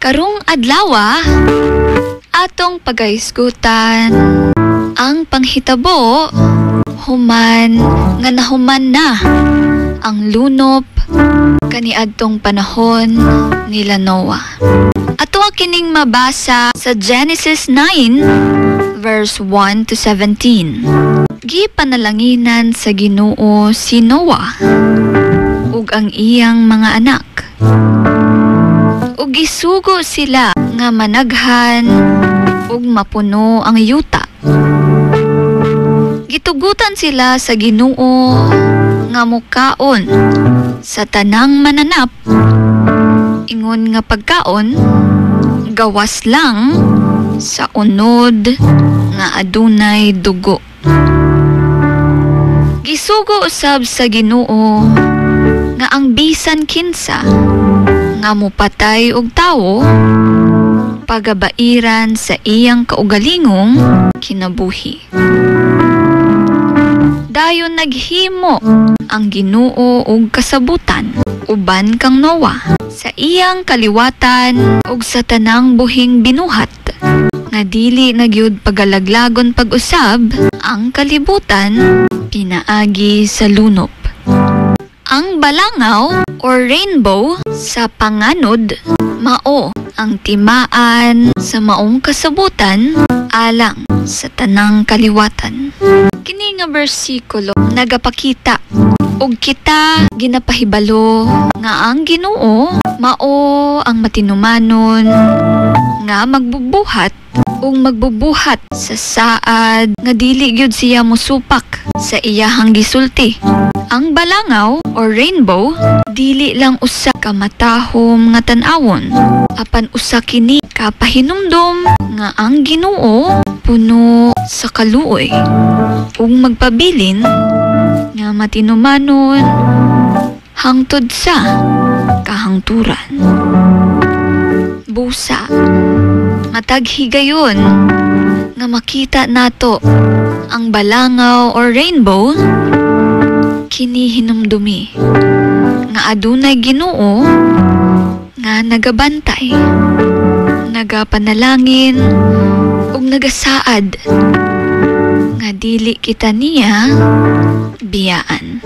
Karong adlaw atong pagaisgutan ang panghitabo human nga nahuman na ang lunop kaniadtong panahon nila Noah. Ato kining mabasa sa Genesis 9 verse 1 to 17. Gipanalanginan sa Ginoo si Noah ug ang iyang mga anak. Ug gisugo sila nga managhan ug mapuno ang yuta. Gitugutan sila sa Ginoo nga mukaon sa tanang mananap. Ingon nga pagkaon gawas lang sa unod nga adunay dugo. Gisugo usab sa Ginoo nga ang bisan kinsa nga mupatay og tawo pagabairan sa iyang kaugalingong kinabuhi. Dayon naghimo ang Ginoo og kasabutan uban kang Noah sa iyang kaliwatan ug sa tanang buhing binuhat nga dili na gyud pagalaglagon pag-usab ang kalibutan pinaagi sa lunop. Ang balangaw or rainbow sa panganod mao ang timaan sa maong kasabutan alang sa tanang kaliwatan. Kini nga bersikulo nagapakita og kita ginapahibalo nga ang Ginoo mao ang matinumanon nga magbubuhat ug magbubuhat sa saad nga dili gyud siya mosupak sa iyahang gisulti. Ang balangaw or rainbow dili lang usa ka matahom nga tan-awon, apan usa kini ka pahinumdom nga ang Ginoo puno sa kaluoy ug magpabilin nga matinumanon hangtod sa kahangturan. Busa matag higayon nga makita nato ang balangaw or rainbow kini hinumdumi nga adunay Ginoo nga nagabantay, nagapanalangin ug nagasaad nga dili kita niya biyaan.